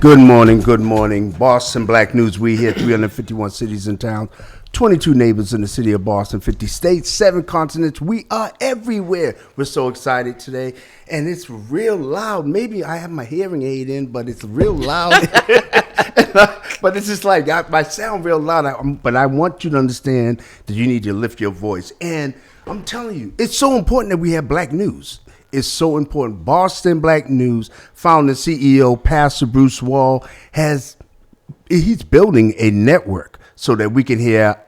Good morning, good morning. Boston Black News. We here, 351 cities and towns, 22 neighbors in the city of Boston, 50 states, 7 continents. We are everywhere. We're so excited today, and it's real loud. Maybe I have my hearing aid in, but it's real loud. But it's just like, I sound real loud, but I want you to understand that you need to lift your voice. And I'm telling you, it's so important that we have black news. It's so important. Boston Black News founder CEO Pastor Bruce Wall he's building a network so that we can hear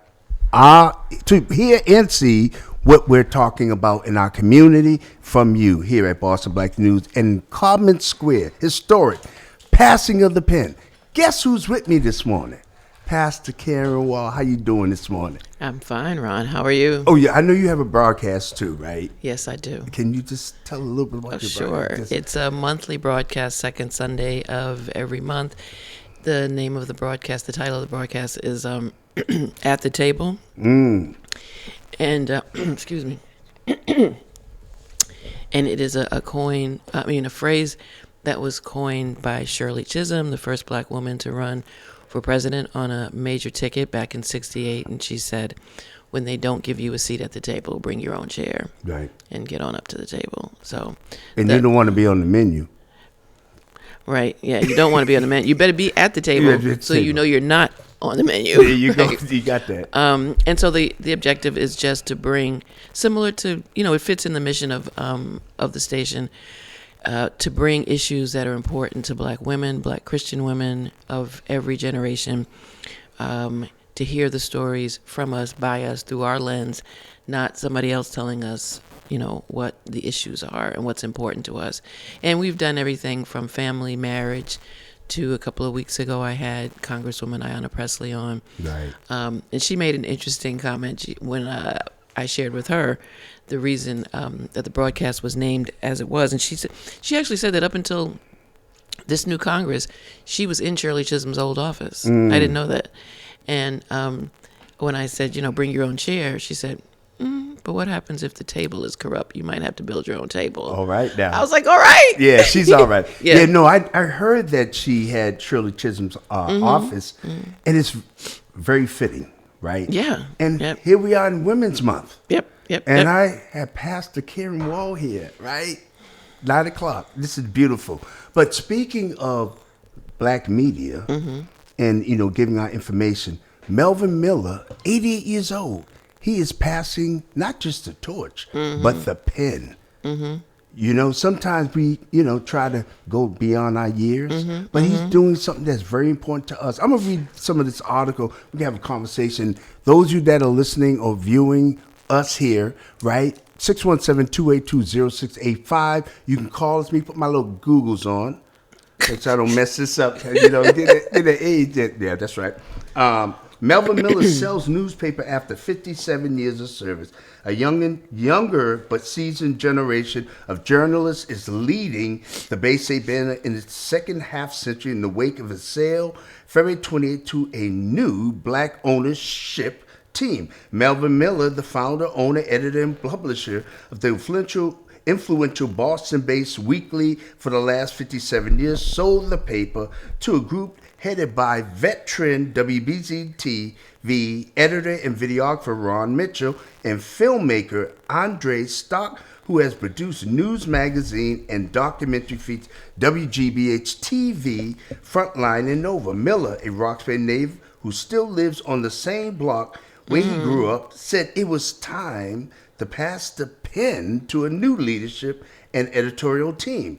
and see what we're talking about in our community from you here at Boston Black News and Common Square, historic passing of the pen. Guess who's with me this morning? Pastor Karin Wall. How you doing this morning? I'm fine, Ron. How are you? Oh, yeah. I know you have a broadcast too, right? Yes, I do. Can you just tell a little bit about your broadcast? Sure. It's a monthly broadcast, second Sunday of every month. The name of the broadcast, the title of the broadcast is At the Table. And, excuse me. And it is a phrase that was coined by Shirley Chisholm, the first black woman to run for president on a major ticket back in '68, and she said, when they don't give you a seat at the table, bring your own chair, right, and get on up to the table. So, and you don't want to be on the menu, right? Yeah, you don't want to be on the menu. You better be at the table, so you know you're not on the menu. There you go. You got that. And so the objective is just to bring, similar to, it fits in the mission of the station. To bring issues that are important to black women, black Christian women of every generation, to hear the stories from us, by us, through our lens, not somebody else telling us, what the issues are and what's important to us. And we've done everything from family, marriage, to a couple of weeks ago I had Congresswoman Ayanna Pressley on. Right. And she made an interesting comment when I shared with her the reason that the broadcast was named as it was. And she actually said that up until this new Congress, she was in Shirley Chisholm's old office. I didn't know that. And when I said, bring your own chair, she said, but what happens if the table is corrupt? You might have to build your own table. All right now. I was like, all right. Yeah, she's all right. Yeah. No, I heard that she had Shirley Chisholm's office, and it's very fitting, right? Yeah. And here we are in Women's Month. Yep. And I have Pastor Karin Wall here, right? 9 o'clock. This is beautiful. But speaking of black media and, giving out information, Melvin Miller, 88 years old, he is passing not just the torch, but the pen. Sometimes we, try to go beyond our years, but he's doing something that's very important to us. I'm going to read some of this article. We can have a conversation. Those of you that are listening or viewing us here, right? 617-282-0685. You can call us. Let me put my little Googles on, so I don't mess this up. Get an age. Yeah, that's right. Melvin Miller sells newspaper after 57 years of service. A younger but seasoned generation of journalists is leading the Bay State Banner in its second half century in the wake of a sale February 28 to a new black ownership team. Melvin Miller, the founder, owner, editor, and publisher of the influential Boston-based weekly for the last 57 years, sold the paper to a group headed by veteran WBPG-LP editor and videographer Ron Mitchell and filmmaker Andre Stock, who has produced news magazine and documentary features WGBH-TV, Frontline, and Nova. Miller, a Roxbury native who still lives on the same block where he grew up, said it was time to pass the pen to a new leadership and editorial team.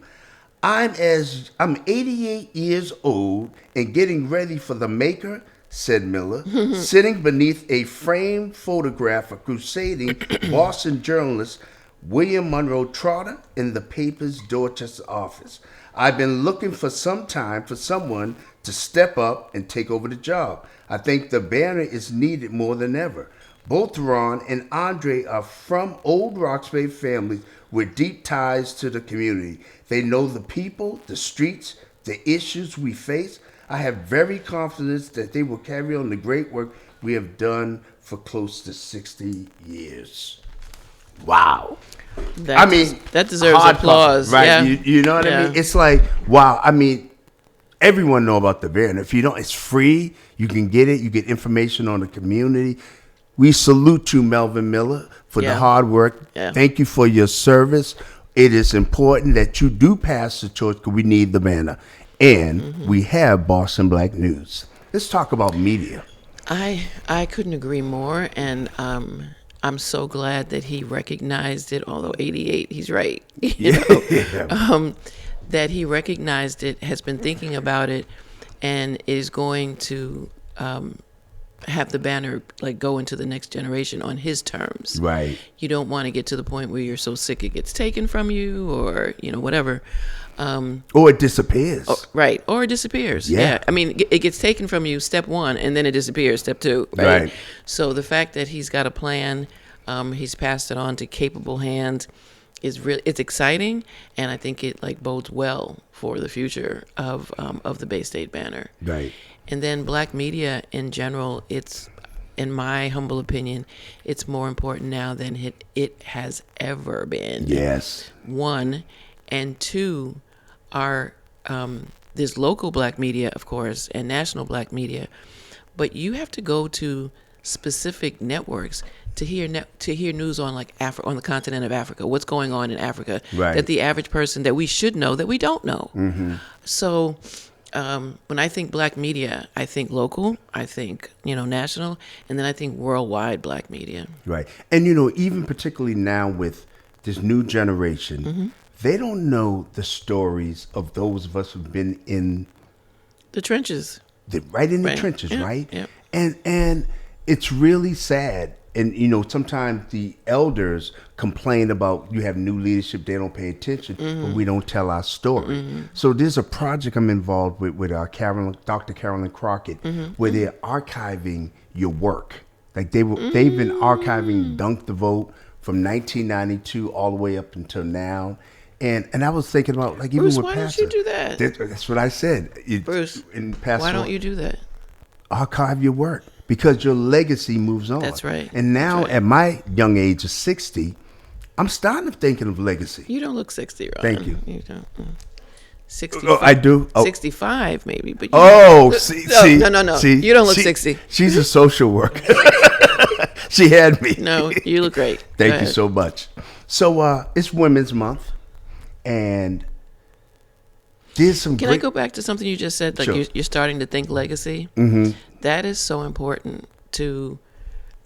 I'm 88 years old and getting ready for the maker, said Miller, sitting beneath a framed photograph of crusading Boston journalist William Monroe Trotter in the paper's Dorchester office. I've been looking for some time for someone to step up and take over the job. I think the banner is needed more than ever. Both Ron and Andre are from old Roxbury families with deep ties to the community. They know the people, the streets, the issues we face. I have very confidence that they will carry on the great work we have done for close to 60 years. Wow. That deserves applause. Right. Yeah. You know what I mean? It's like, wow. I mean, everyone know about the banner. If you don't, it's free. You can get it. You get information on the community. We salute you, Melvin Miller, for the hard work. Yeah. Thank you for your service. It is important that you do pass the torch because we need the banner. And we have Boston Black News. Let's talk about media. I couldn't agree more, and I'm so glad that he recognized it. Although 88, he's right. You know, that he recognized it, has been thinking about it, and is going to have the banner like go into the next generation on his terms. Right. You don't want to get to the point where you're so sick it gets taken from you, or whatever. Or it disappears. Right. Or it disappears. Yeah. I mean, it gets taken from you, step one, and then it disappears, step two. Right. So the fact that he's got a plan, he's passed it on to capable hands, it's exciting, and I think it like bodes well for the future of the Bay State banner. Right. And then black media in general, it's, in my humble opinion, it's more important now than it has ever been. Yes. One, and two, are there's local black media, of course, and national black media, but you have to go to specific networks to hear news on like on the continent of Africa, what's going on in Africa, right, that the average person that we should know that we don't know. Mm-hmm. So when I think black media, I think local, I think national, and then I think worldwide black media. Right, and even particularly now with this new generation. Mm-hmm. They don't know the stories of those of us who've been in the trenches. Right in the trenches, yeah, right? Yeah. And it's really sad. And, sometimes the elders complain about you have new leadership, they don't pay attention, but we don't tell our story. Mm-hmm. So there's a project I'm involved with our Dr. Carolyn Crockett, where they're archiving your work. Like they've been archiving Dunk the Vote from 1992 all the way up until now. And I was thinking about, like, even Bruce, with why Pastor. don't you do that? That's what I said. Bruce, why don't you do that? Archive your work, because your legacy moves on. That's right. And now, right, at my young age of 60, I'm starting to thinking of legacy. You don't look 60, Ron. Thank you. You don't. 65. Oh, I do. Oh. 65, maybe. But no. See, you don't look 60. She's a social worker. She had me. No, you look great. Thank you so much. So it's Women's Month. And there's some. Can I go back to something you just said? Like, sure, you're starting to think legacy. Mm-hmm. That is so important to,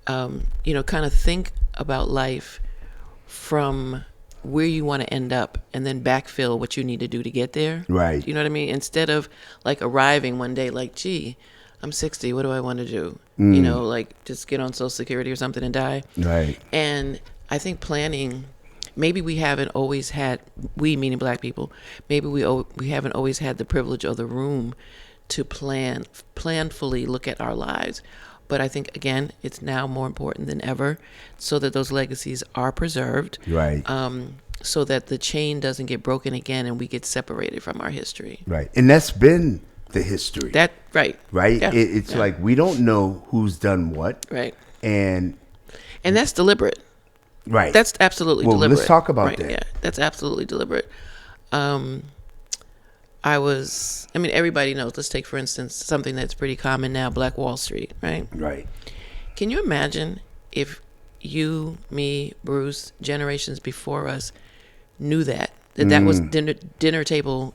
kind of think about life from where you want to end up, and then backfill what you need to do to get there. Right. You know what I mean? Instead of like arriving one day, like, gee, I'm 60. What do I want to do? Like just get on Social Security or something and die. Right. And I think planning. Maybe we haven't always had, we meaning black people, maybe we haven't always had the privilege or the room to planfully look at our lives. But I think, again, it's now more important than ever so that those legacies are preserved. Right. So that the chain doesn't get broken again and we get separated from our history. Right. And that's been the history. Right. Right? Yeah. It's like we don't know who's done what. Right. And that's deliberate. Right. That's absolutely deliberate. Let's talk about that. Yeah, that's absolutely deliberate. Everybody knows. Let's take, for instance, something that's pretty common now, Black Wall Street, right? Right. Can you imagine if you, me, Bruce, generations before us knew that was dinner table,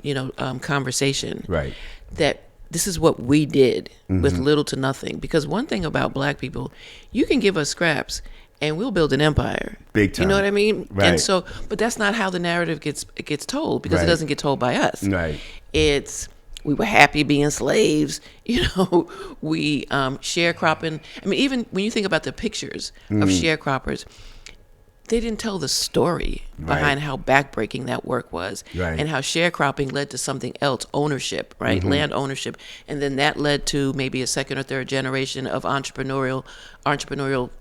conversation. Right. That this is what we did with little to nothing. Because one thing about black people, you can give us scraps and we'll build an empire. Big time. You know what I mean? Right. And so, but that's not how the narrative gets told, because right, it doesn't get told by us. Right. It's, we were happy being slaves. We sharecropping. I mean, even when you think about the pictures of sharecroppers, they didn't tell the story behind how backbreaking that work was, right, and how sharecropping led to something else, ownership, right? Land ownership. And then that led to maybe a second or third generation of entrepreneurial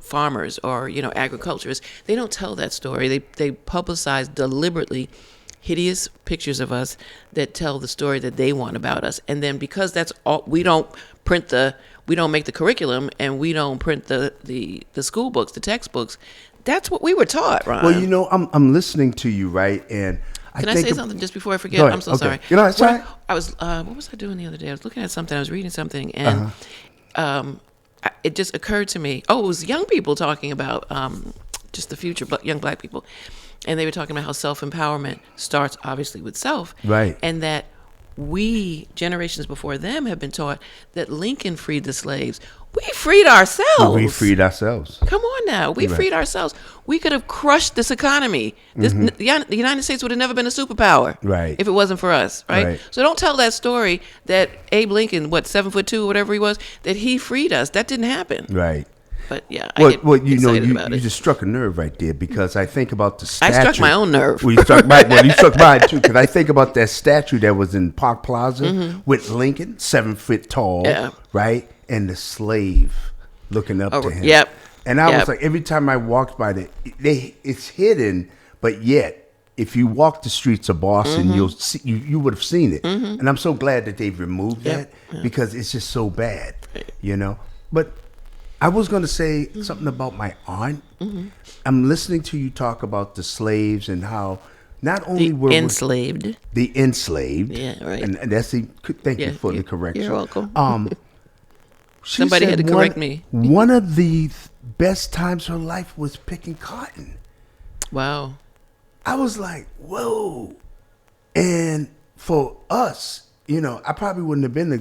farmers or, agriculturists. They don't tell that story. They publicize deliberately hideous pictures of us that tell the story that they want about us. And then because that's all, we don't make the curriculum, and we don't print the school books, the textbooks. That's what we were taught, Ron. Well, I'm listening to you, right? And Can I say something just before I forget? Go ahead. I'm so Okay. sorry. You know, it's all right. I was. What was I doing the other day? I was looking at something. I was reading something, and it just occurred to me. Oh, it was young people talking about just the future, young black people, and they were talking about how self-empowerment starts obviously with self, Right? And that we generations before them have been taught that Lincoln freed the slaves. We freed ourselves. We freed ourselves. Come on now. We freed ourselves. We could have crushed this economy. The United States would have never been a superpower. Right. If it wasn't for us. Right? So don't tell that story that Abe Lincoln, 7'2", whatever he was, that he freed us. That didn't happen. Right. But yeah, Well, I get you know, excited about you it. just struck a nerve right there, because I think about the statue. I struck my own nerve. Well, you struck mine too, because I think about that statue that was in Park Plaza with Lincoln, 7 foot tall, right, and the slave looking up to him. Yep. And I was like, every time I walked by that, it's hidden, but yet, if you walk the streets of Boston, you'll see, you would have seen it. And I'm so glad that they've removed that, because it's just so bad, you know. But I was going to say something about my aunt. I'm listening to you talk about the slaves and how not only were enslaved. The enslaved. Yeah, right. And that's thank you for the correction. You're welcome. Somebody had to correct me. One of the best times of her life was picking cotton. Wow. I was like, whoa. And for us, you know, I probably wouldn't have been a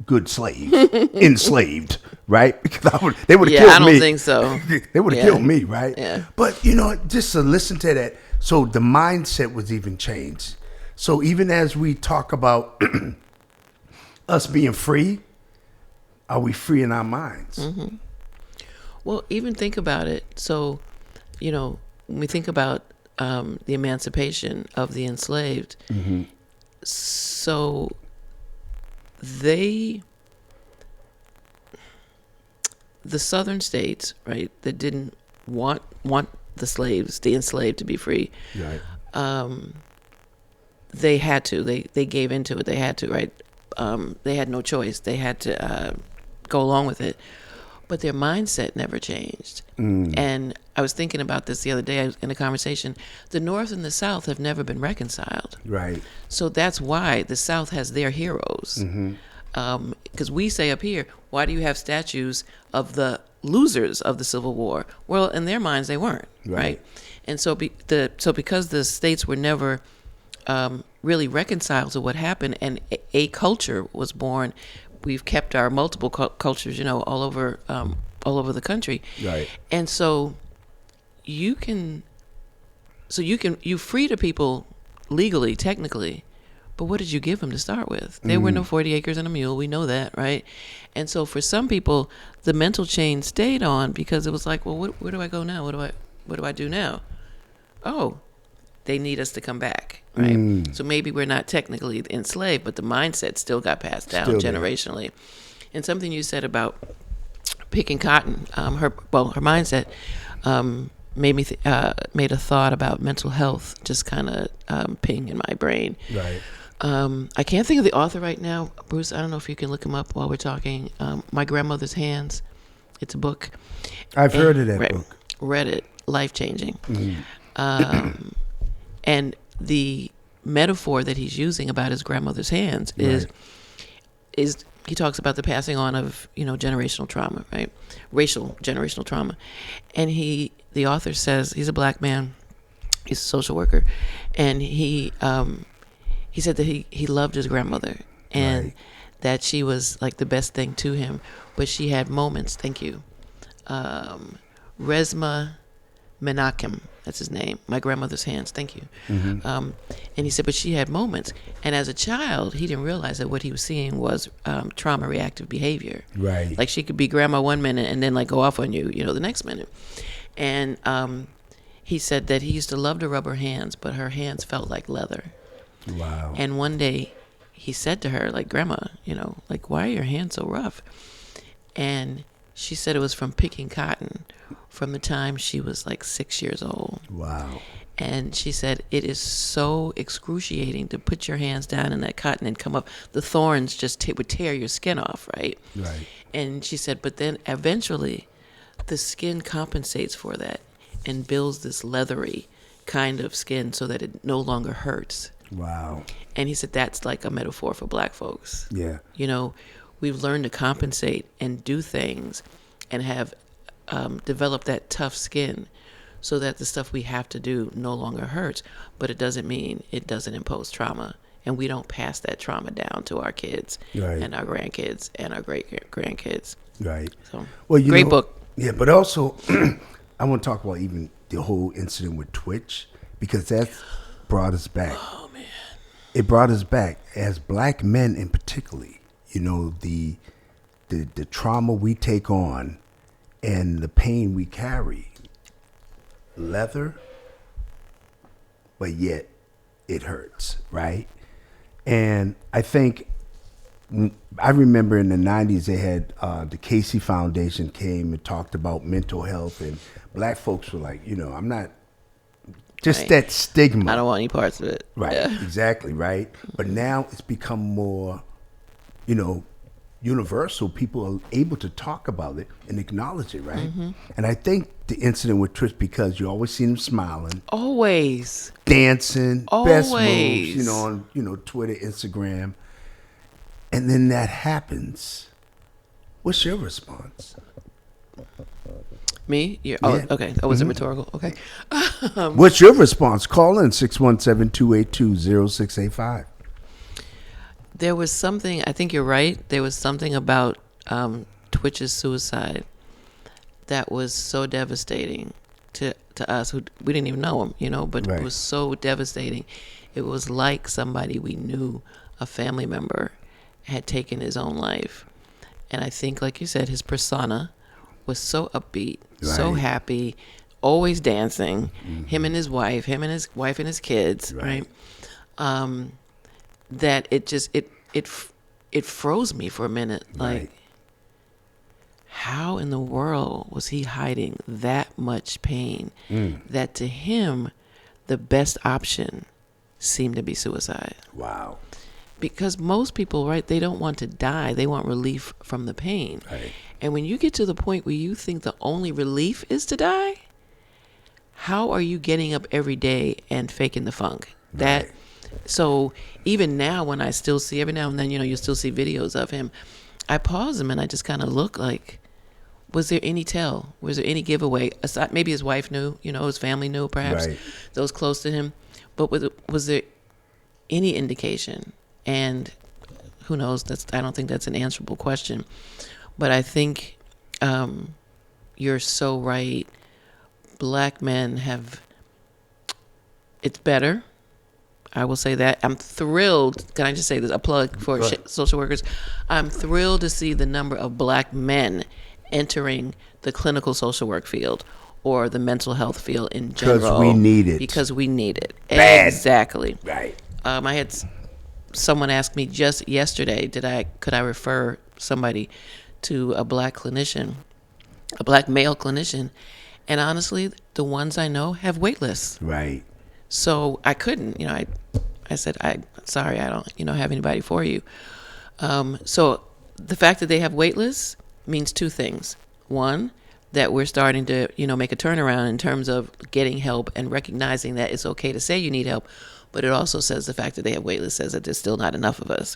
good slave, enslaved, right? Because they would have killed me. I don't think so. They would have killed me, right? Yeah. But, you know, just to listen to that, so the mindset was even changed. So even as we talk about us being free, are we free in our minds? Well, even think about it. So, you know, when we think about the emancipation of the enslaved, so the southern states, right, that didn't want the enslaved to be free, Right. they had to. They gave into it. They had to, right? They had no choice. They had to go along with it. But their mindset never changed. And I was thinking about this the other day in a conversation. The North and the South have never been reconciled. Right. So that's why the South has their heroes. Because we say up here, why do you have statues of the losers of the Civil War? Well, in their minds, they weren't, right? And so, because the states were never really reconciled to what happened, and a culture was born, we've kept our multiple cultures, you know, all over the country. Right. And so you free the people legally, technically, but what did you give them to start with? There were no 40 acres and a mule. We know that, right? And so for some people, the mental chain stayed on because it was like, well, where do I go now? What do I do now? Oh, they need us to come back, right? So maybe we're not technically enslaved, but the mindset still got passed down generationally. And something you said about picking cotton, her mindset made a thought about mental health just kind of ping in my brain. Right. I can't think of the author right now. Bruce, I don't know if you can look him up while we're talking. My Grandmother's Hands. It's a book. I've heard of that book. Read it. Life-changing. And the metaphor that he's using about his grandmother's hands is he talks about the passing on of, you know, generational trauma, right? Racial generational trauma. And the author says, he's a black man, he's a social worker, and he said that he loved his grandmother and that she was like the best thing to him, but she had moments. Thank you. Resma Menachem, that's his name. My Grandmother's Hands. Thank you. And he said, but she had moments. And as a child, he didn't realize that what he was seeing was trauma reactive behavior. Right. Like she could be grandma one minute and then like go off on you, you know, the next minute. And he said that he used to love to rub her hands, but her hands felt like leather. Wow. And one day he said to her, like, Grandma, you know, like, why are your hands so rough? And she said it was from picking cotton from the time she was like 6 years old. Wow. And she said, it is so excruciating to put your hands down in that cotton and come up. The thorns just would tear your skin off, right? Right. And she said, but then eventually the skin compensates for that and builds this leathery, kind of skin so that it no longer hurts. Wow. And he said that's like a metaphor for black folks. Yeah. You know, we've learned to compensate and do things and have developed that tough skin so that the stuff we have to do no longer hurts. But it doesn't mean it doesn't impose trauma. And we don't pass that trauma down to our kids and our grandkids and our great-grandkids. Right. So, well, great book. Yeah, but also, I want to talk about even the whole incident with Twitch, because that's brought us back. Oh, man. It brought us back as black men in particularly. You know, the trauma we take on and the pain we carry. Leather, but yet it hurts, right? And I think, I remember in the 90s they had the Casey Foundation came and talked about mental health, and black folks were like, you know, I'm not, just Right. that stigma. I don't want any parts of it. Right, Yeah. exactly, right? But now it's become more, you know, universal. People are able to talk about it and acknowledge it, right? And I think the incident with Trish, because you always see him smiling, Always. dancing, best moves, Always. you know, on Twitter, Instagram, and then that happens. What's your response? Me? Yeah. Okay. That wasn't rhetorical. Okay. What's your response? Call in 617-282-0685. There was something, I think you're right. There was something about Twitch's suicide that was so devastating to us who we didn't even know him, you know, but Right. it was so devastating. It was like somebody we knew, a family member, had taken his own life. And I think, like you said, his persona was so upbeat, so Right. happy, always dancing, him and his wife and his kids, Right. right? That it just it froze me for a minute. Like, Right. how in the world was he hiding that much pain that to him the best option seemed to be suicide? Wow. Because most people, right, they don't want to die. They want relief from the pain. Right. And when you get to the point where you think the only relief is to die, how are you getting up every day and faking the funk? That Right. So even now, when I still see, every now and then, you know, you still see videos of him, I pause him and I just kind of look like, was there any tell? Was there any giveaway? Aside, maybe his wife knew, you know, his family knew, perhaps Right. those close to him. But was there any indication? And who knows? I don't think that's an answerable question. But I think you're so right. Black men have, it's better. I will say that. I'm thrilled. Can I just say this? A plug for social workers. I'm thrilled to see the number of black men entering the clinical social work field or the mental health field in general. Because we need it. Because we need it. Bad. Exactly. Right. I had someone ask me just yesterday, could I refer somebody to a black clinician, a black male clinician, and honestly, the ones I know have wait lists. Right. So I couldn't, you know, I said, sorry, I don't, you know, have anybody for you. So the fact that they have wait lists means two things. One, that we're starting to, you know, make a turnaround in terms of getting help and recognizing that it's okay to say you need help. But it also says the fact that they have wait lists says that there's still not enough of us.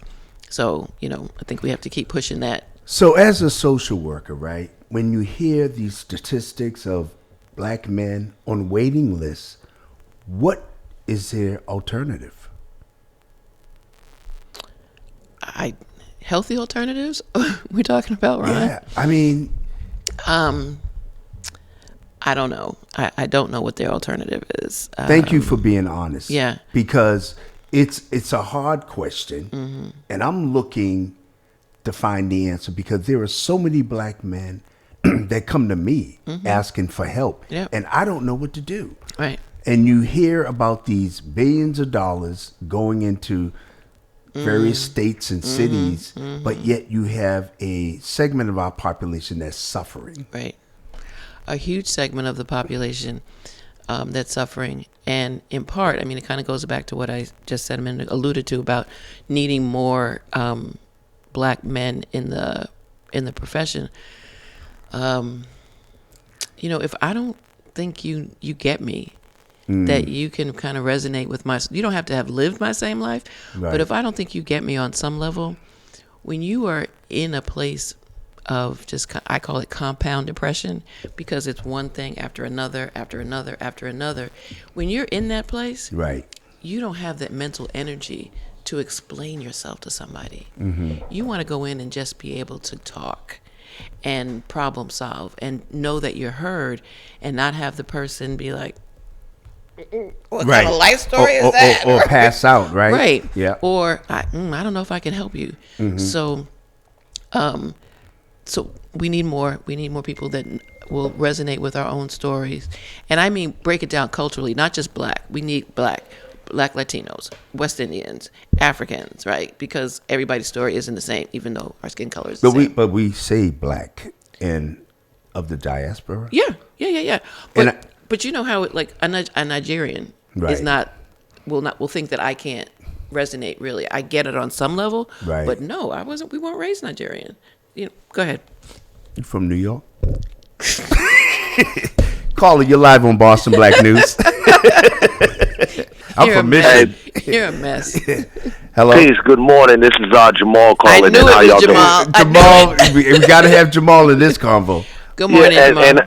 So, you know, I think we have to keep pushing that. So as a social worker, right, when you hear these statistics of black men on waiting lists, what is their alternative? Healthy alternatives we're talking about, Ryan? Yeah, I mean, I don't know. I don't know what their alternative is. thank you for being honest. Yeah. Because it's a hard question, and I'm looking to find the answer because there are so many black men that come to me asking for help, Yep. and I don't know what to do. Right. And you hear about these billions of dollars going into various states and cities, but yet you have a segment of our population that's suffering. Right. A huge segment of the population that's suffering. And in part, I mean, it kind of goes back to what I just said a minute, alluded to about needing more black men in the profession. You know, if I don't think you get me, that you can kind of resonate with you don't have to have lived my same life, Right. but if I don't think you get me on some level, when you are in a place of I call it compound depression, because it's one thing after another, after another, after another. When you're in that place, Right. you don't have that mental energy to explain yourself to somebody. Mm-hmm. You want to go in and just be able to talk and problem solve and know that you're heard, and not have the person be like, what kind of life story is that? Or pass out, right? Right. Yeah. Or I don't know if I can help you. Mm-hmm. So we need more people that will resonate with our own stories. And I mean, break it down culturally, not just black. We need black Latinos, West Indians, Africans, right? Because everybody's story isn't the same, even though our skin color is the same. But we say black and of the diaspora. Yeah. But you know how a Nigerian is Right. will think that I can't resonate really. I get it on some level, Right. but no, we weren't raised Nigerian. Go ahead. You from New York? Caller, you're live on Boston Black News. I'm from Michigan. You're a mess. Hello. Peace. Good morning. This is Jamal calling. I knew in. How it y'all was Jamal. Jamal, we got to have Jamal in this convo. Good doing? morning, Jamal. And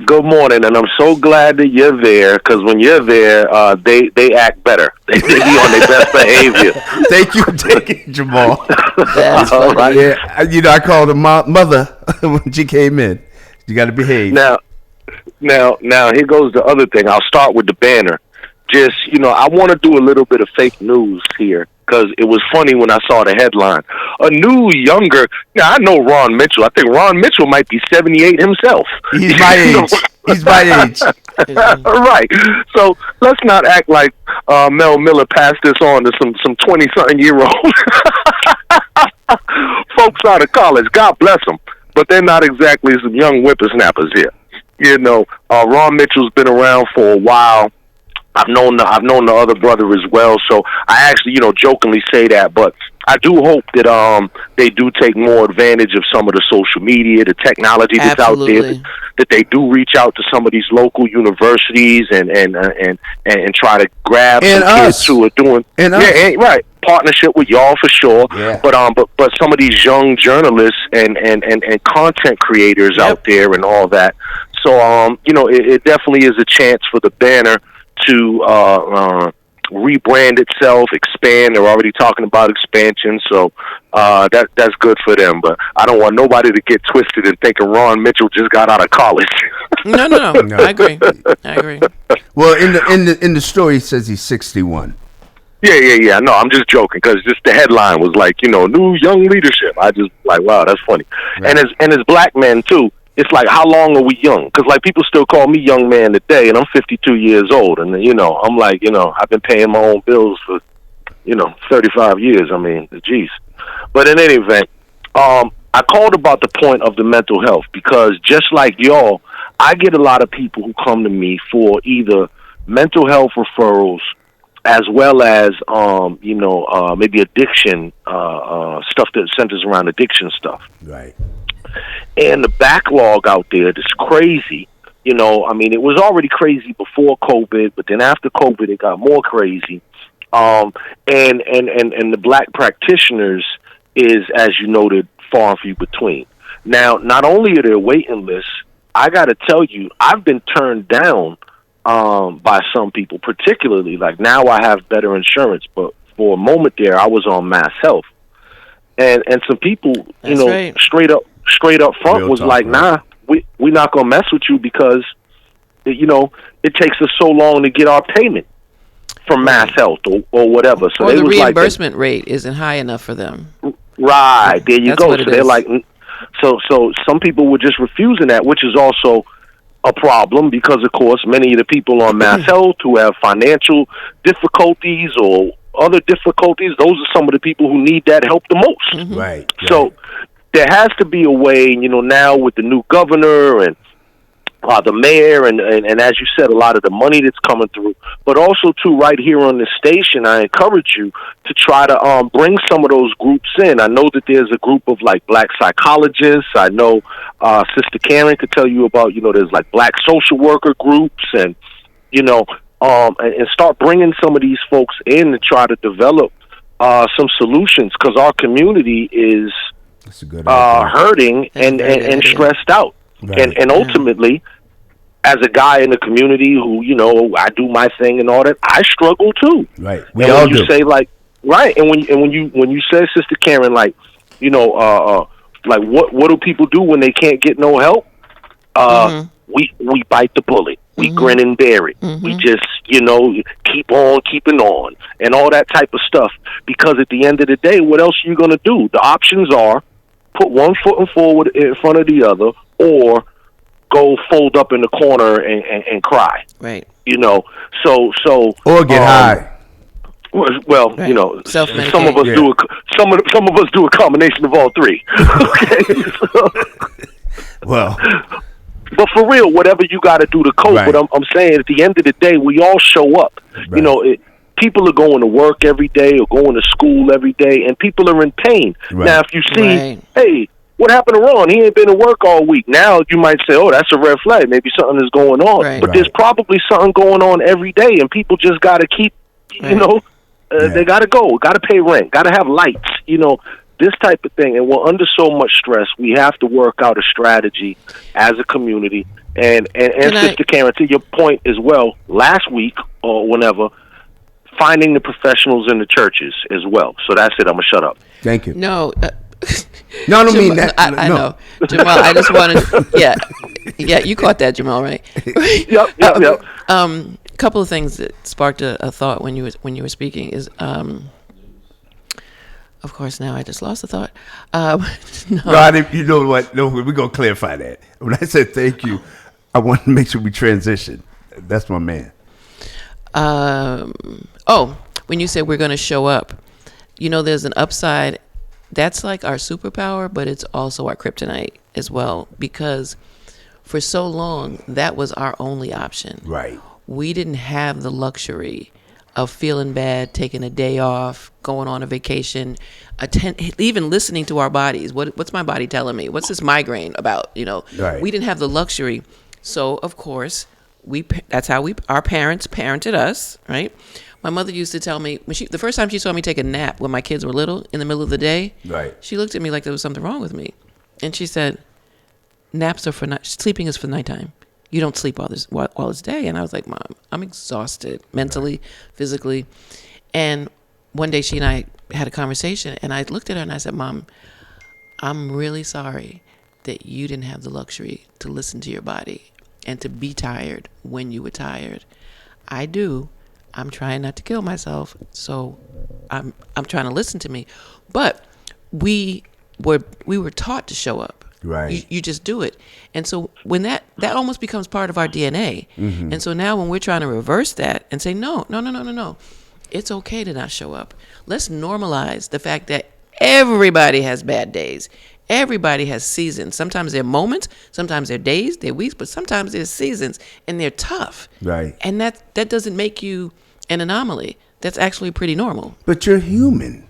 good morning. And I'm so glad that you're there, because when you're there, they act better. They be on their best behavior. Thank you, Jamal. That's All funny. right. Yeah, I called her mother when she came in. You got to behave. Now, here goes the other thing. I'll start with the banner. Just, I want to do a little bit of fake news here, because it was funny when I saw the headline. A new, younger. Now, I know Ron Mitchell. I think Ron Mitchell might be 78 himself. He's my age. He's my age. All right. So let's not act like Mel Miller passed this on to some 20-something-year-old folks out of college. God bless them. But they're not exactly some young whippersnappers here. Ron Mitchell's been around for a while. I've known the other brother as well, so I actually, jokingly say that, but I do hope that they do take more advantage of some of the social media, the technology that's Absolutely. out there, that they do reach out to some of these local universities and try to grab And some us. kids who are doing right partnership with y'all for sure. Yeah. But some of these young journalists and content creators out there and all that. So it definitely is a chance for the banner to rebrand itself, expand. They're already talking about expansion, so that's good for them. But I don't want nobody to get twisted and thinking Ron Mitchell just got out of college. No. I agree. Well, in the story, it says he's 61. Yeah. No, I'm just joking, because just the headline was like, new young leadership. I just like, wow, that's funny. Right. And as black men too, it's like, how long are we young? Because like people still call me young man today, and I'm 52 years old, and I'm like, I've been paying my own bills for 35 years. I mean, geez. But in any event, I called about the point of the mental health, because just like y'all, I get a lot of people who come to me for either mental health referrals, as well as maybe addiction stuff that centers around addiction stuff. Right. And the backlog out there is crazy. It was already crazy before COVID, but then after COVID, it got more crazy. And the black practitioners is, as you noted, far and few between. Now, not only are there waiting lists, I got to tell you, I've been turned down by some people, particularly, like now I have better insurance, but for a moment there, I was on Mass Health. And some people, That's right. straight up front Real was talk, like, right? nah, we're not going to mess with you, because, it takes us so long to get our payment from Mass Health or whatever. So Or they the was reimbursement rate isn't high enough for them. Right, there you That's go. what So it they're is. like, so some people were just refusing that, which is also a problem, because of course many of the people on Mass Health who have financial difficulties or other difficulties, those are some of the people who need that help the most. Right. So there has to be a way, now with the new governor and the mayor and as you said, a lot of the money that's coming through, but also too, right here on this station, I encourage you to try to bring some of those groups in. I know that there's a group of like black psychologists. I know Sister Karin could tell you about, there's like black social worker groups, and and start bringing some of these folks in to try to develop some solutions, because our community is That's a good idea. hurting and stressed out. Right. And ultimately, as a guy in the community who, I do my thing and all that, I struggle too. Right. We and all when you do. say right, and when you say, Sister Karin, like what do people do when they can't get no help? We bite the bullet. We grin and bear it. We just, keep on keeping on and all that type of stuff. Because at the end of the day, what else are you going to do? The options are put one foot forward in front of the other, or go fold up in the corner and cry. Right. So Or get high. Well, Right. some of us do some of us do a combination of all three. Okay. Well, but for real, whatever you got to do to cope. Right. But I'm saying, at the end of the day, we all show up. Right. People are going to work every day or going to school every day, and people are in pain. Right. Now, if you see, Right. hey, what happened to Ron? He ain't been to work all week. Now you might say, oh, that's a red flag. Maybe something is going on. Right. But there's probably something going on every day, and people just got to keep, they got to go, got to pay rent, got to have lights, this type of thing. And we're under so much stress, we have to work out a strategy as a community. And Sister Karin, to your point as well, last week or whenever, finding the professionals in the churches as well. So that's it. I'm going to shut up. thank you. No. No, I don't mean Jamal, that. I no. know, Jamal. I just wanted, yeah. You caught that, Jamal, right? Yep. Couple of things that sparked a thought when you were speaking is, of course, now I just lost the thought. No, I didn't, you know what? No, we're gonna clarify that. When I said thank you, I want to make sure we transition. That's my man. When you said we're going to show up, there's an upside. That's like our superpower, but it's also our kryptonite as well, because for so long, that was our only option. Right. We didn't have the luxury of feeling bad, taking a day off, going on a vacation, even listening to our bodies. What's my body telling me? What's this migraine about? Right. We didn't have the luxury. So, of course, that's how our parents parented us, right? My mother used to tell me, the first time she saw me take a nap when my kids were little, in the middle of the day, Right. she looked at me like there was something wrong with me. And she said, naps are for night, sleeping is for nighttime. You don't sleep while it's day. And I was like, Mom, I'm exhausted mentally, physically. And one day she and I had a conversation, and I looked at her and I said, Mom, I'm really sorry that you didn't have the luxury to listen to your body and to be tired when you were tired. I do. I'm trying not to kill myself, so I'm trying to listen to me. But we were taught to show up. Right. You just do it. And so when that almost becomes part of our DNA. Mm-hmm. And so now when we're trying to reverse that and say, no. It's okay to not show up. Let's normalize the fact that everybody has bad days. Everybody has seasons. Sometimes they're moments, sometimes they're days, they're weeks, but sometimes they're seasons, and they're tough. Right. And that doesn't make you an anomaly. That's actually pretty normal. But you're human.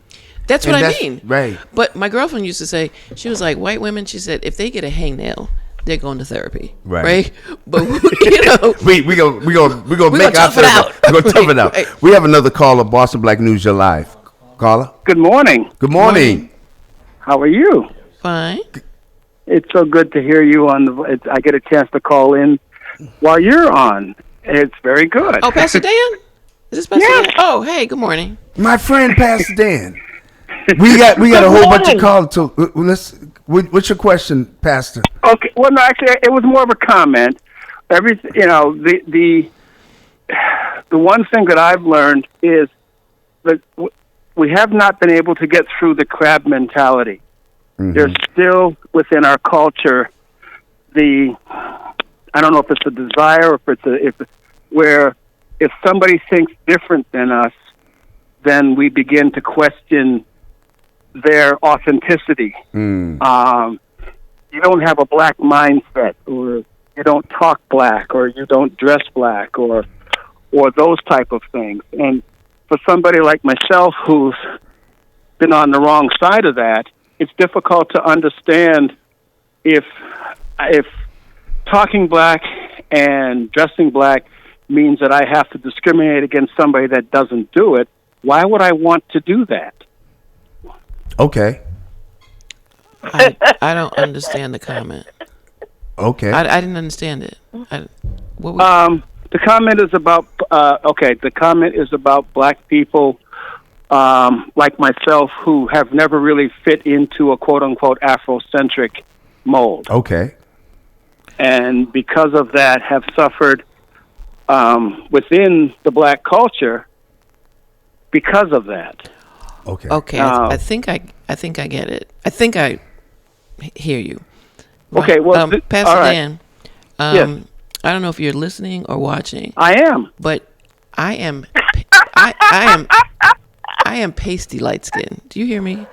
That's what I mean. Right. But my girlfriend used to say, she was like, white women, she said, if they get a hangnail, they're going to therapy. Right? But, we gonna make tough it out. We're going to tough it out. Right. We have another caller, Boston Black News, you're live. Caller? Good morning. Good morning. How are you? Fine. It's so good to hear you on I get a chance to call in while you're on. It's very good. Oh, Pastor Dan? Is this Pastor Yes. Dan? Oh, hey, good morning. My friend, Pastor Dan. We got a whole bunch of callers. So what's your question, Pastor? Okay. Well, no, actually, it was more of a comment. The one thing that I've learned is that we have not been able to get through the crab mentality. Mm-hmm. There's still within our culture I don't know if it's a desire or where if somebody thinks different than us, then we begin to question their authenticity. Mm. You don't have a black mindset, or you don't talk black, or you don't dress black, or those type of things. And for somebody like myself who's been on the wrong side of that, it's difficult to understand if talking black and dressing black means that I have to discriminate against somebody that doesn't do it, why would I want to do that? Okay. I don't understand the comment. Okay. I didn't understand it. What was, The comment is about the comment is about black people like myself who have never really fit into a quote unquote Afrocentric mold, Okay. and because of that have suffered within the black culture because of that. Okay. okay, I think I get it. I think I hear you. Okay, well, Pastor all right. Dan, Yes. I don't know if you're listening or watching, I am. but I am I am pasty light skin. Do you hear me?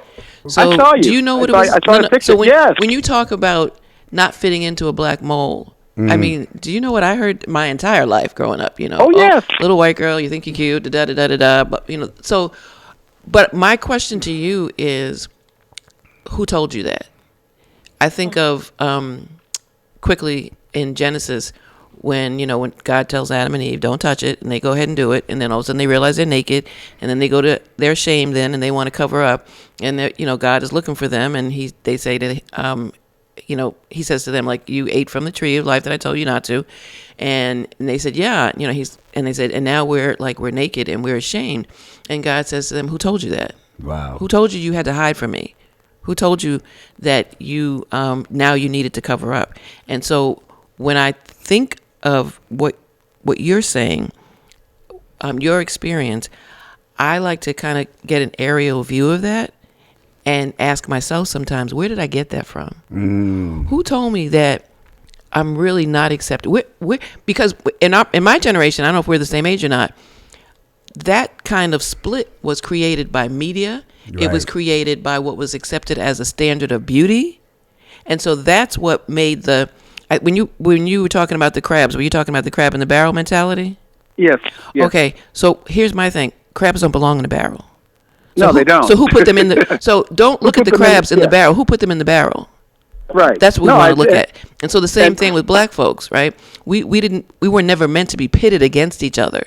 So I saw you. do you know what I it saw- was? I saw the picture. So when, Yes. when you talk about not fitting into a black mold, I mean, do you know what I heard my entire life growing up? You know, Oh, yes. little white girl, you think you're cute, da da da da da. But you know, so. But my question to you is, who told you that? I think of quickly in Genesis when God tells Adam and Eve, don't touch it, and they go ahead and do it, and then all of a sudden they realize they're naked, and then they're ashamed then, and they want to cover up, and God is looking for them, and they say to he says to them, like, you ate from the tree of life that I told you not to, and they said, yeah, and they said, and now we're naked and we're ashamed, and God says to them, who told you that? Wow. Who told you had to hide from me? Who told you that you now you needed to cover up? And so when I think of what you're saying, your experience, I like to kind of get an aerial view of that and ask myself sometimes, where did I get that from? Who told me that I'm really not accepted? Because in my generation, I don't know if we're the same age or not, that kind of split was created by media. It was Right. created by what was accepted as a standard of beauty. And so that's what made when you were talking about the crabs, were you talking about the crab in the barrel mentality? Yes. Yes. Okay, so here's my thing. Crabs don't belong in a barrel. No, they don't. So who put them in the so don't look at the put them in- crabs in the yeah. barrel. Who put them in the barrel? Right. That's what we No, want to look I- at. And so the same and- thing with black folks, right? We were never meant to be pitted against each other.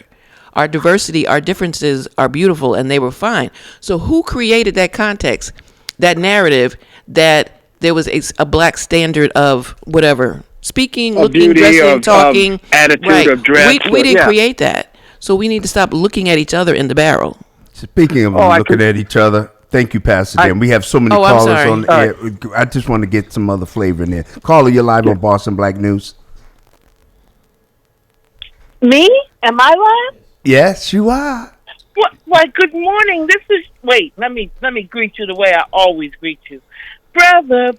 Our diversity, our differences are beautiful, and they were fine. So who created that context, that narrative that there was a black standard of whatever, speaking, Of looking, beauty, dressing, of attitude, attitude, of dress, We didn't yeah. create that. So we need to stop looking at each other in the barrel. Speaking of I looking could- at each other, thank you, Pastor Dan. We have so many Oh, I'm callers sorry. on the air. I just want to get some other flavor in there. Caller, you're live on Boston Black News. Me? Am I live? Yes, you are. What? Why? Good morning. This is. Wait. Let me greet you the way I always greet you, brother.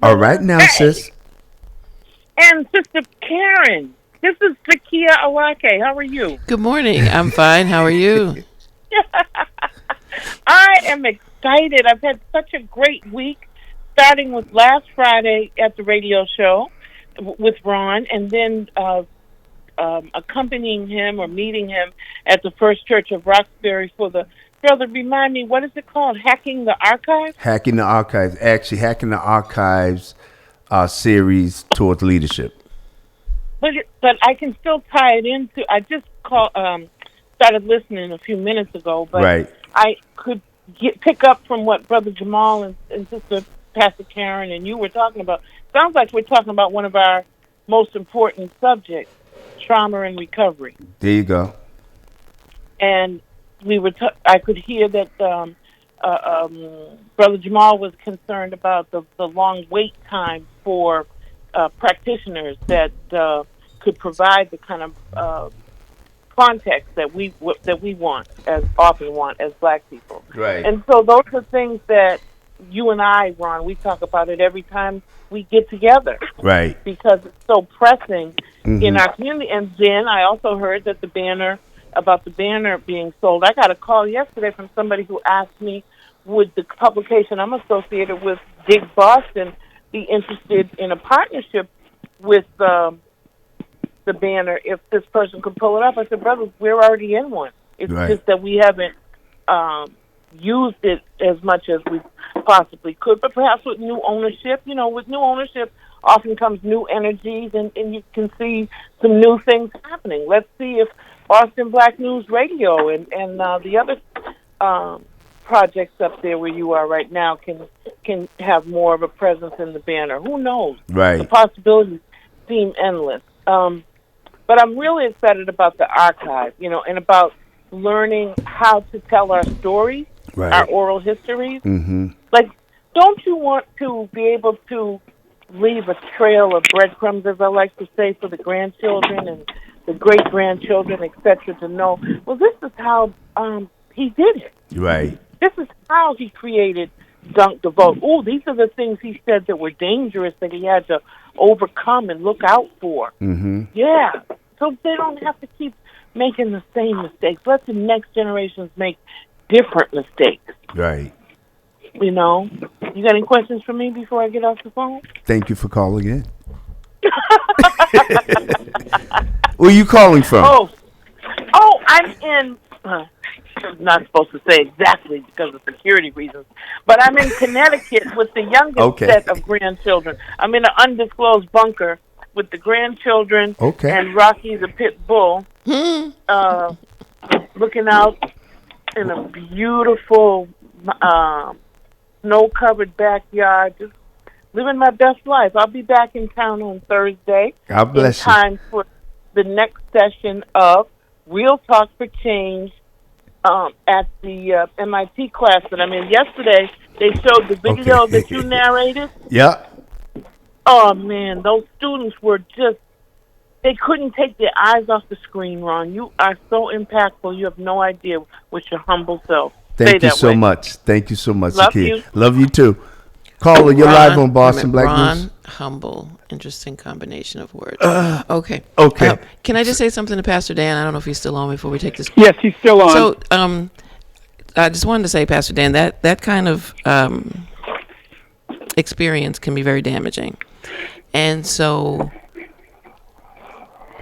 All right now, Hey. sis. And Sister Karin. This is Zakia Awake. How are you? Good morning. I'm fine. How are you? I am excited. I've had such a great week, starting with last Friday at the radio show with Ron, and then accompanying him or meeting him at the First Church of Roxbury for the, brother, remind me, what is it called? Hacking the Archives? Hacking the Archives. Actually, Hacking the Archives series towards leadership. But I can still tie it into, I just started listening a few minutes ago, but Right. I could pick up from what Brother Jamal and Sister Pastor Karin and you were talking about. Sounds like we're talking about one of our most important subjects, trauma and recovery. There you go. And we were I could hear that Brother Jamal was concerned about the long wait time for practitioners that could provide the kind of context that we often want as black people. Right. And so those are things that you and I, Ron, we talk about it every time we get together Right. because it's so pressing in our community. And then I also heard that the banner being sold. I got a call yesterday from somebody who asked me, would the publication I'm associated with, Dig Boston, be interested in a partnership with the banner if this person could pull it up? I said, brother, we're already in one. It's Right. just that we haven't used it as much as we possibly could. But perhaps with new ownership, with new ownership often comes new energies, and you can see some new things happening. Let's see if Boston Black News Radio and the other projects up there where you are right now can have more of a presence in the banner. Who knows? Right. The possibilities seem endless. But I'm really excited about the archive, and about learning how to tell our stories, Right. our oral histories. Mm-hmm. Like, don't you want to be able to leave a trail of breadcrumbs, as I like to say, for the grandchildren and the great-grandchildren, etc., to know, well, this is how he did it. Right. This is how he created Dunk the Vote. Oh, these are the things he said that were dangerous that he had to overcome and look out for. Mm-hmm. Yeah. So they don't have to keep making the same mistakes. Let the next generations make different mistakes. Right. You got any questions for me before I get off the phone? Thank you for calling in. Where are you calling from? I'm in. I'm not supposed to say exactly because of security reasons, but I'm in Connecticut with the youngest set of grandchildren. I'm in an undisclosed bunker with the grandchildren and Rocky the pit bull, looking out in a beautiful snow-covered backyard, just living my best life. I'll be back in town on Thursday. God bless in time for the next session of Real Talk for Change at the MIT class that I'm in. Yesterday, they showed the video that you narrated. Yeah. Oh, man, those students were just, they couldn't take their eyes off the screen, Ron. You are so impactful. You have no idea with your humble self. Thank you so much. Thank you so much, Love Zakia. you. Love you too. Caller, you're live on Boston Black News. Humble, interesting combination of words. Okay. Can I just say something to Pastor Dan? I don't know if he's still on before we take this. Yes, he's still on. So, I just wanted to say, Pastor Dan, that kind of experience can be very damaging, and so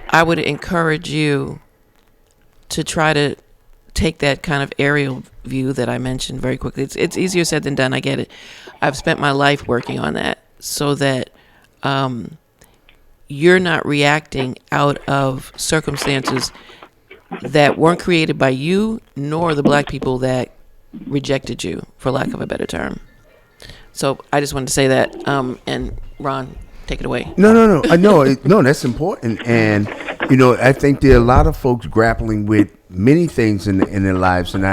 I would encourage you to try to take that kind of aerial view that I mentioned very quickly. It's easier said than done. I get it. I've spent my life working on that so that you're not reacting out of circumstances that weren't created by you nor the black people that rejected you, for lack of a better term. So I just wanted to say that. And Ron, take it away. No. I know. No, that's important. And, I think there are a lot of folks grappling with many things in their lives. And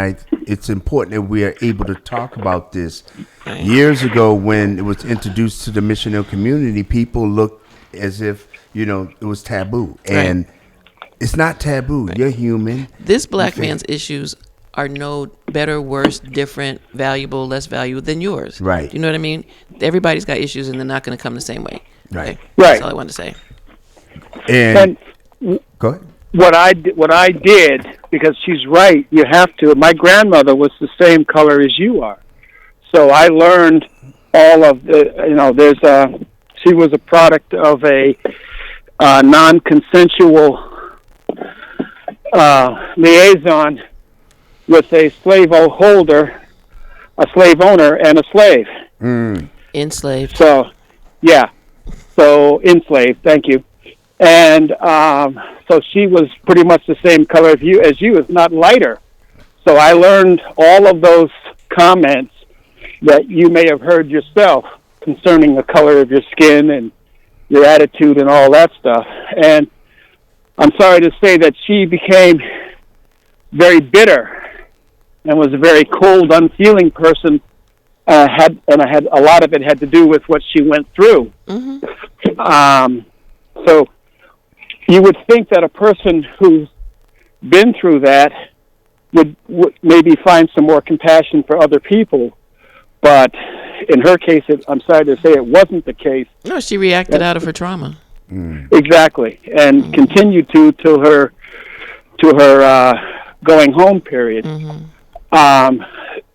it's important that we are able to talk about this. Right. Years ago, when it was introduced to the missionary community, people looked as if, it was taboo. And it's not taboo. Right. You're human. This black man's issues are no better, worse, different, valuable, less valuable than yours. Right. You know what I mean? Everybody's got issues, and they're not going to come the same way. Right. Okay? Right. That's all I wanted to say. And go ahead. What I did, because she's right, you have to. My grandmother was the same color as you are, so I learned all of the. She was a product of a non-consensual liaison with a slave owner, and a slave. Enslaved. So, yeah. So, enslaved. Thank you. And so she was pretty much the same color as you, if not lighter. So I learned all of those comments that you may have heard yourself concerning the color of your skin and your attitude and all that stuff. And I'm sorry to say that she became very bitter and was a very cold, unfeeling person. A lot of it had to do with what she went through. Mm-hmm. So you would think that a person who's been through that would maybe find some more compassion for other people, but in her case, I'm sorry to say, it wasn't the case. No, she reacted out of her trauma. Exactly, and continued to her going home period. Mm-hmm.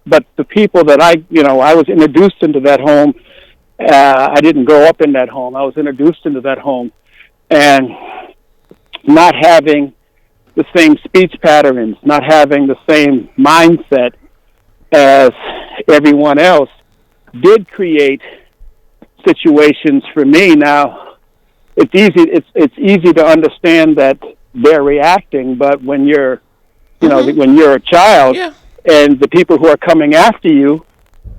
But the people that I was introduced into that home. I didn't grow up in that home. I was introduced into that home, and not having the same speech patterns, not having the same mindset, as everyone else, did create situations for me. Now, it's easy to understand that they're reacting, but when you're, when you're a child, Yeah. and the people who are coming after you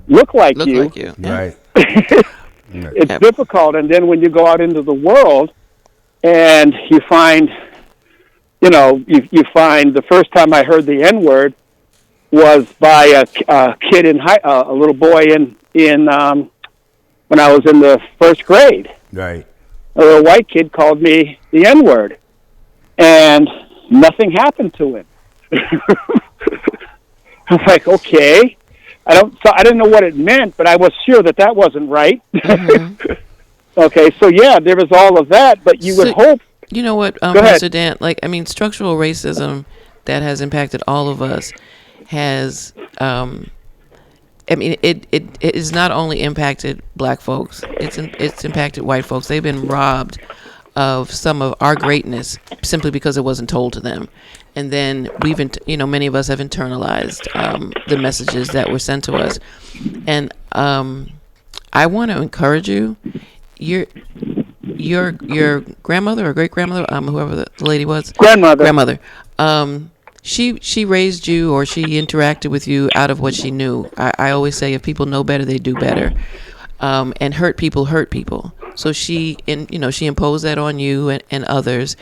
look like Look you, like you. Yeah. Right. it's Yep. difficult. And then when you go out into the world and you find, you find the first time I heard the N-word was by a kid a little boy in when I was in the first grade. Right. A little white kid called me the N-word, and nothing happened to him. I was like, okay. I didn't know what it meant, but I was sure that wasn't right. Mm-hmm. Okay, so yeah, there was all of that, but you would hope. You know what, Go ahead. Pastor Dan? Structural racism that has impacted all of us has. It is not only impacted black folks. It's impacted white folks. They've been robbed of some of our greatness simply because it wasn't told to them. And then many of us have internalized the messages that were sent to us. And I want to encourage you. Your grandmother or great grandmother, whoever the lady was, grandmother. She raised you, or she interacted with you out of what she knew. I always say, if people know better, they do better. And hurt people hurt people. So she imposed that on you and others.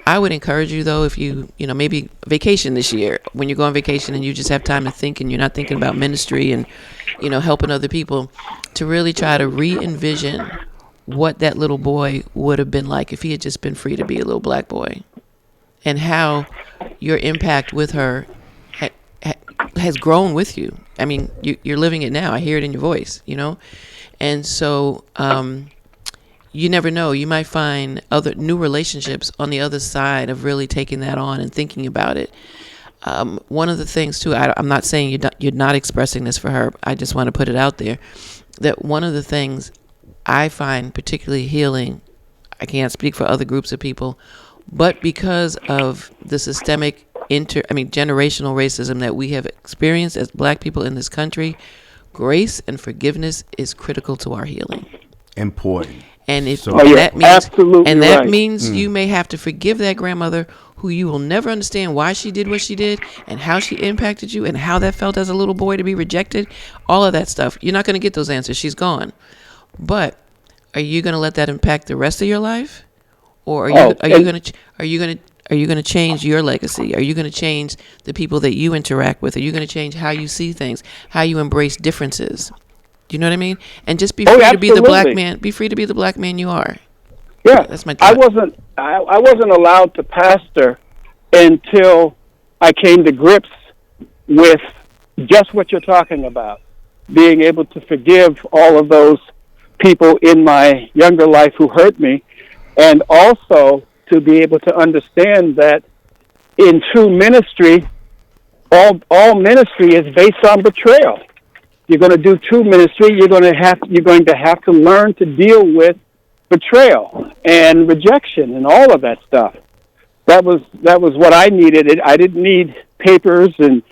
I would encourage you, though, if you maybe vacation this year, when you go on vacation and you just have time to think and you're not thinking about ministry and helping other people, to really try to re-envision what that little boy would have been like if he had just been free to be a little black boy, and how your impact with her has grown with you. I mean, you're living it now. I hear it in your voice, and so you never know. You might find other new relationships on the other side of really taking that on and thinking about it. One of the things too, I'm not saying you're not expressing this for her. I just want to put it out there that one of the things I find particularly healing, I can't speak for other groups of people, but because of the systemic generational racism that we have experienced as black people in this country, grace and forgiveness is critical to our healing. Important. And that means you may have to forgive that grandmother who you will never understand why she did what she did and how she impacted you and how that felt as a little boy to be rejected. All of that stuff. You're not going to get those answers. She's gone. But are you going to let that impact the rest of your life? Or are you going to change your legacy? Are you going to change the people that you interact with? Are you going to change how you see things, how you embrace differences? Do you know what I mean? And just be free to be the black man. Be free to be the black man you are. Yeah, that's my thought. I wasn't allowed to pastor until I came to grips with just what you're talking about, being able to forgive all of those people in my younger life who hurt me, and also to be able to understand that in true ministry, all ministry is based on betrayal. You're going to do true ministry. You're going to have to learn to deal with betrayal and rejection and all of that stuff. That was what I needed. I didn't need papers and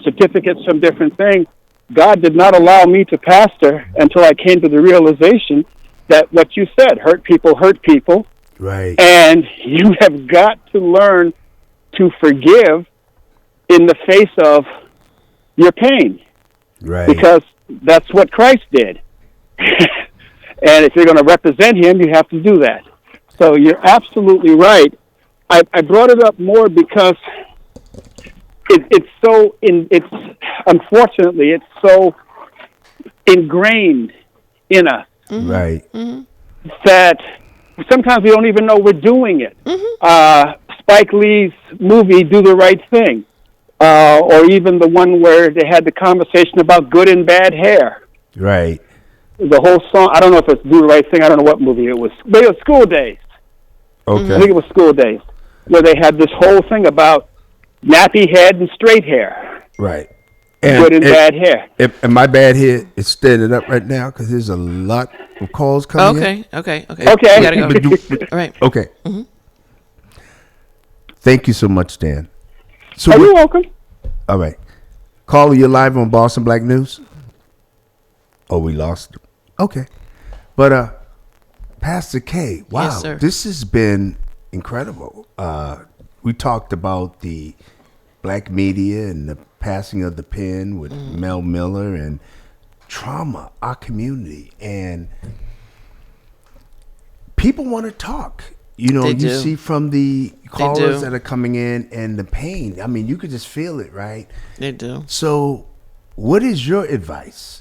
certificates from different things. God did not allow me to pastor until I came to the realization that what you said, hurt people hurt people. Right. And you have got to learn to forgive in the face of your pain. Right. Because that's what Christ did. And if you're going to represent him, you have to do that. So you're absolutely right. I brought it up more because it's unfortunately so ingrained in us. Mm-hmm. Right. Mm-hmm. That sometimes we don't even know we're doing it. Mm-hmm. Spike Lee's movie, Do the Right Thing, or even the one where they had the conversation about good and bad hair. Right. The whole song, I don't know if it's Do the Right Thing, I don't know what movie it was. But it was School Days. Okay. I think it was School Days, where they had this whole thing about nappy head and straight hair. Right. Good and bad hair. And my bad hair is standing up right now because there's a lot of calls coming in. Okay. Okay. You gotta go. All right. Okay. Mm-hmm. Thank you so much, Dan. So You're welcome. all right. Caller, you're live on Boston Black News. Oh, we lost him. Okay. But Pastor K, wow, Yes, sir. this has been incredible. We talked about the black media and the passing of the pen with Mel Miller and trauma, our community, and people want to talk. You know, They you do. see from the callers do. that are coming in and the pain. I mean, you could just feel it, right? They do. So, what is your advice?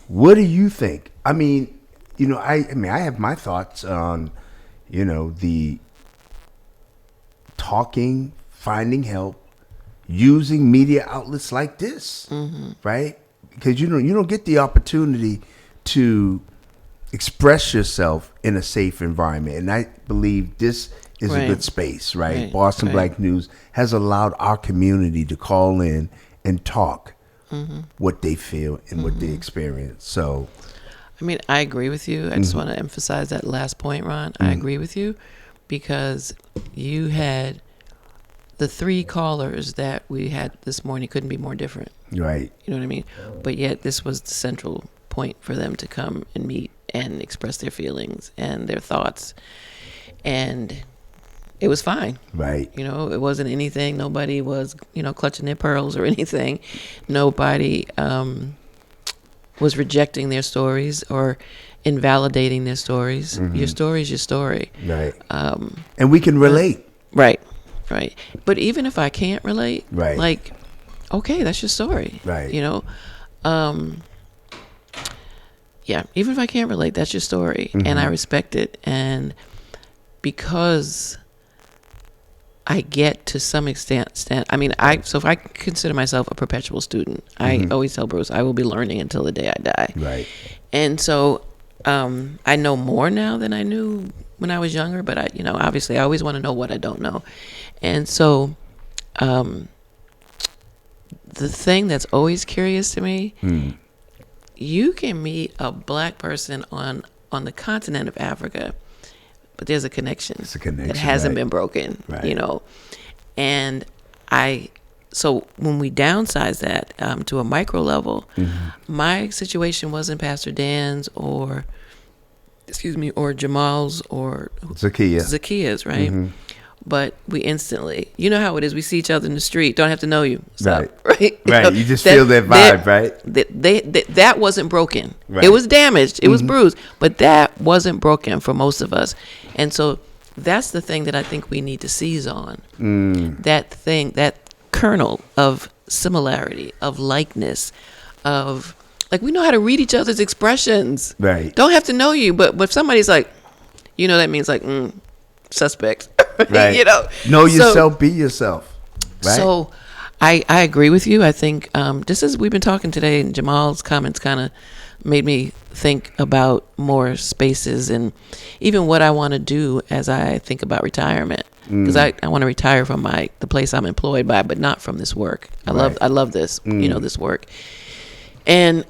What do you think? I mean, you know, I have my thoughts on, you know, the talking, finding help, using media outlets like this, right? Because you don't get the opportunity to express yourself in a safe environment, and I believe this is a Right. good space, right? Right, Boston right. Black News has allowed our community to call in and talk what they feel and what they experience. So, I mean, I agree with you. I just want to emphasize that last point, Ron. I agree with you because you had the 3 callers that we had this morning couldn't be more different. right, You know what I mean? But yet this was the central point for them to come and meet and express their feelings and their thoughts. And it was fine. right, You know, it wasn't anything. Nobody was, clutching their pearls or anything. Nobody was rejecting their stories or invalidating their stories. Your story is your story. right. And we can relate. Right. But even if I can't relate, Right. like, okay, that's your story. Right. You know? Yeah, even if I can't relate, that's your story. And I respect it. And because I get to some extent, I mean, so if I consider myself a perpetual student, I always tell Bruce, I will be learning until the day I die. Right. And so I know more now than I knew when I was younger, but obviously I always want to know what I don't know. And so the thing that's always curious to me, you can meet a black person on the continent of Africa, but there's a connection, It's a connection, that hasn't right. been broken, Right. And so when we downsize that to a micro level, my situation wasn't Pastor Dan's or Jamal's or Zakiya. right? But we instantly, you know how it is. We see each other in the street. Don't have to know you. Right. Right. Right. You just feel that vibe, right? That wasn't broken. Right. It was damaged. It was bruised. But that wasn't broken for most of us. And so that's the thing that I think we need to seize on. That thing, that kernel of similarity, of likeness, of like we know how to read each other's expressions. Right. Don't have to know you, but if somebody's like, that means like suspect. Right. Know yourself, be yourself. Right. So I agree with you. I think just as we've been talking today, and Jamal's comments kind of made me think about more spaces and even what I want to do as I think about retirement. Because I want to retire from the place I'm employed by, but not from this work. I love this, this work. And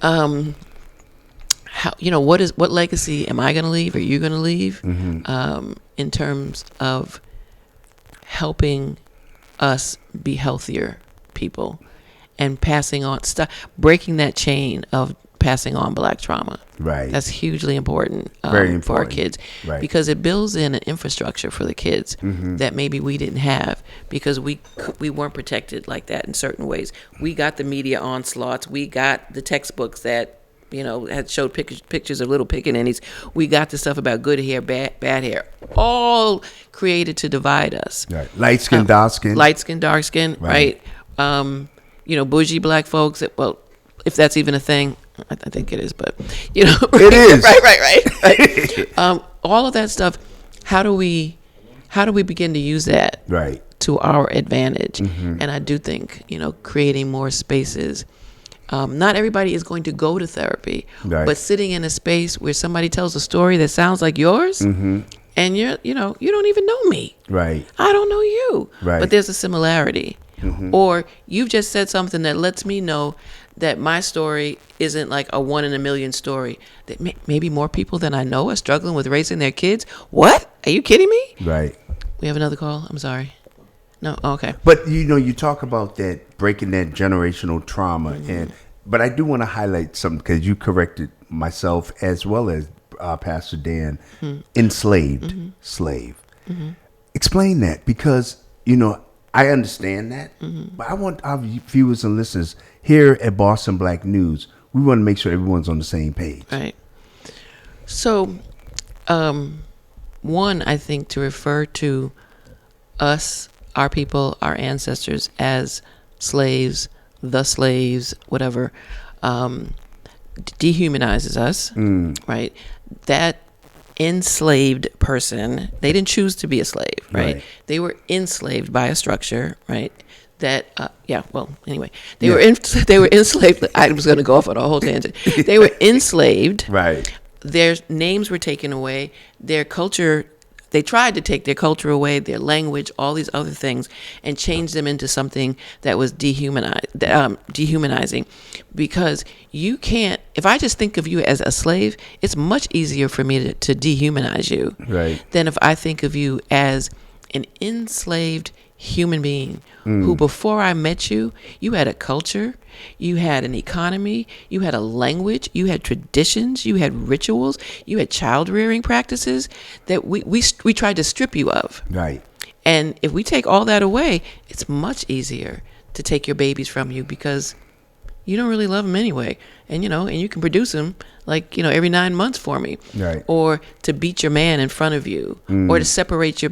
how what legacy am I going to leave? Are you going to leave? In terms of helping us be healthier people and passing on breaking that chain of passing on black trauma. Right. That's hugely important, Very important. for our kids, Right. because it builds in an infrastructure for the kids that maybe we didn't have because we weren't protected like that in certain ways. We got the media onslaughts. We got the textbooks that had showed pictures of little pickaninnies. We got the stuff about good hair, bad hair, all created to divide us. Right. Light skin, dark skin. Light skin, dark skin, right? Bougie black folks. Well, if that's even a thing, I think it is, but It is. right. All of that stuff. How do we begin to use that Right. to our advantage? And I do think creating more spaces. Not everybody is going to go to therapy, Right. but sitting in a space where somebody tells a story that sounds like yours, and you don't even know me. Right. I don't know you. Right. But there's a similarity. Or you've just said something that lets me know that my story isn't like a 1 in a million story. That maybe more people than I know are struggling with raising their kids. What? Are you kidding me? Right. We have another call. I'm sorry. No, okay. But you talk about that breaking that generational trauma, Mm-hmm. but I do want to highlight something because you corrected myself as well as Pastor Dan. Enslaved, slave. Explain that because I understand that, but I want our viewers and listeners here at Boston Black News. We want to make sure everyone's on the same page. Right. So, one, I think to refer to us, our people, our ancestors as slaves, the slaves, whatever, dehumanizes us, right? That enslaved person, they didn't choose to be a slave, right? They were enslaved by a structure, right? That anyway, they were enslaved. I was going to go off on a whole tangent. They were enslaved, Right. Their names were taken away, their culture. They tried to take their culture away, their language, all these other things, and change them into something that was dehumanizing. Because you can't. If I just think of you as a slave, it's much easier for me to dehumanize you, Right. than if I think of you as an enslaved human being who, before I met you, you had a culture, you had an economy, you had a language, you had traditions, you had rituals, you had child rearing practices that we tried to strip you of. Right. And if we take all that away, it's much easier to take your babies from you because you don't really love them anyway. And you can produce them every 9 months for me. Right. Or to beat your man in front of you, or to separate to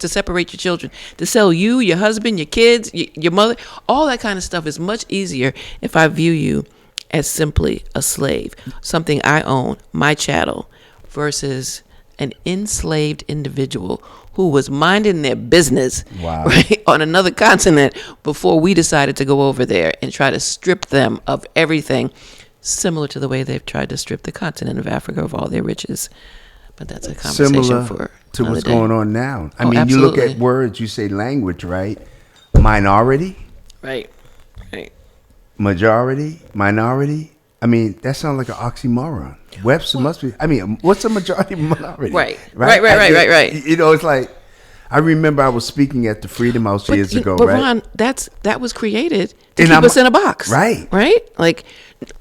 separate your children, to sell you, your husband, your kids, your mother. All that kind of stuff is much easier if I view you as simply a slave, something I own, my chattel, versus an enslaved individual who was minding their business Wow. right, on another continent before we decided to go over there and try to strip them of everything, similar to the way they've tried to strip the continent of Africa of all their riches. But that's a conversation Similar for to what's another day. going on now. I Oh, mean, you look absolutely. at words, you say language, right? Minority, Right. majority, minority. I mean, that sounds like an oxymoron. Webster must be. I mean, what's a majority minority? Right. Right. Right. It's like I remember I was speaking at the Freedom House years ago, but right? Ron, that was created to And keep I'm- us in a box. Right. Right? Like,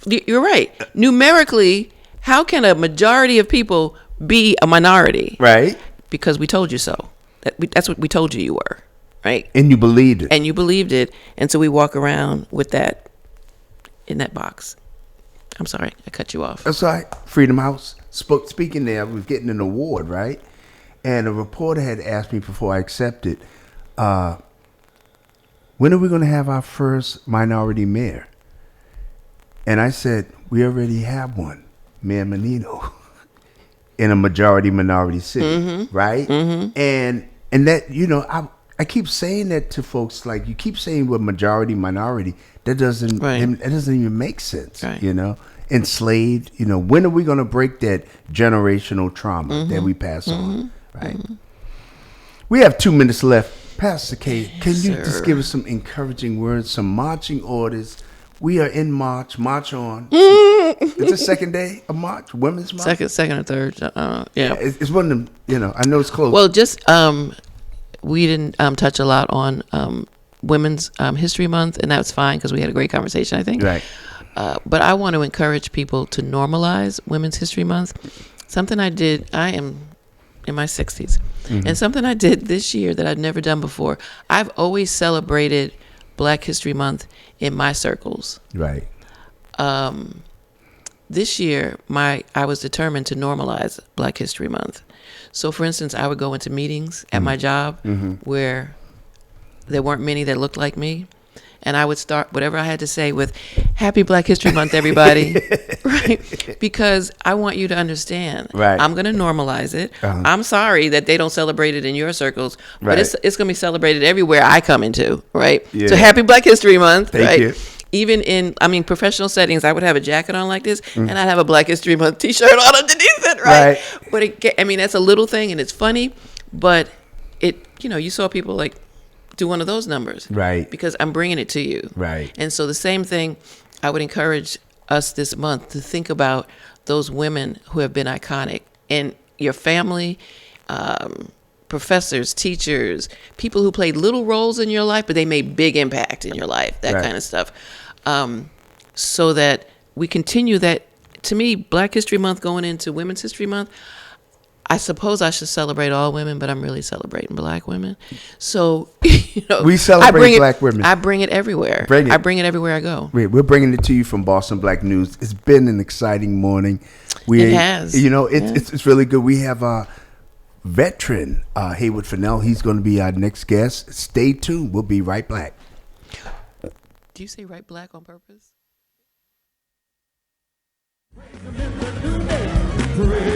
you're right. Numerically, how can a majority of people be a minority? Right. Because we told you so. That's what we told you were. Right? And you believed it. And you believed it. And so we walk around with that in that box. I'm sorry, I cut you off. That's right. Freedom House. Speaking there, I was getting an award, right? And a reporter had asked me before I accepted, when are we going to have our first minority mayor? And I said, we already have one, Mayor Menino, in a majority minority city, right? And that, I keep saying that to folks, like you keep saying we're majority minority. That doesn't even make sense, Right. Enslaved, when are we going to break that generational trauma that we pass on, right? We have 2 minutes left. Pastor K, can you just give us some encouraging words, some marching orders? We are in March. March on. It's the second day of March, Women's March. Second or third. Yeah. It's one of them, I know it's close. Well, just we didn't touch a lot on Women's History Month, and that's fine because we had a great conversation, I think. Right. But I want to encourage people to normalize Women's History Month. Something I did, I am in my 60s, and something I did this year that I'd never done before. I've always celebrated Black History Month in my circles. Right. This year, I was determined to normalize Black History Month. So, for instance, I would go into meetings at my job where there weren't many that looked like me, and I would start whatever I had to say with "Happy Black History Month, everybody," right? Because I want you to understand. Right. I'm going to normalize it. I'm sorry that they don't celebrate it in your circles, but Right. it's going to be celebrated everywhere I come into, right? Yeah. So, Happy Black History Month, Thank right? you. Even in, professional settings, I would have a jacket on like this, and I'd have a Black History Month T-shirt on underneath it, right? But that's a little thing, and it's funny, but you saw people like do one of those numbers, Right. Because I'm bringing it to you, Right. And so the same thing, I would encourage us this month to think about those women who have been iconic in your family, professors, teachers, people who played little roles in your life, but they made big impact in your life, that Right. kind of stuff. So that we continue that. To me, Black History Month going into Women's History Month, I suppose I should celebrate all women, but I'm really celebrating Black women. So, We celebrate Black women. I bring it everywhere. Bring it. I bring it everywhere I go. We're bringing it to you from Boston Black News. It's been an exciting morning. It has. It's really good. We have a veteran, Haywood Fennell. He's going to be our next guest. Stay tuned. We'll be right back. Do you say right black on purpose? Praise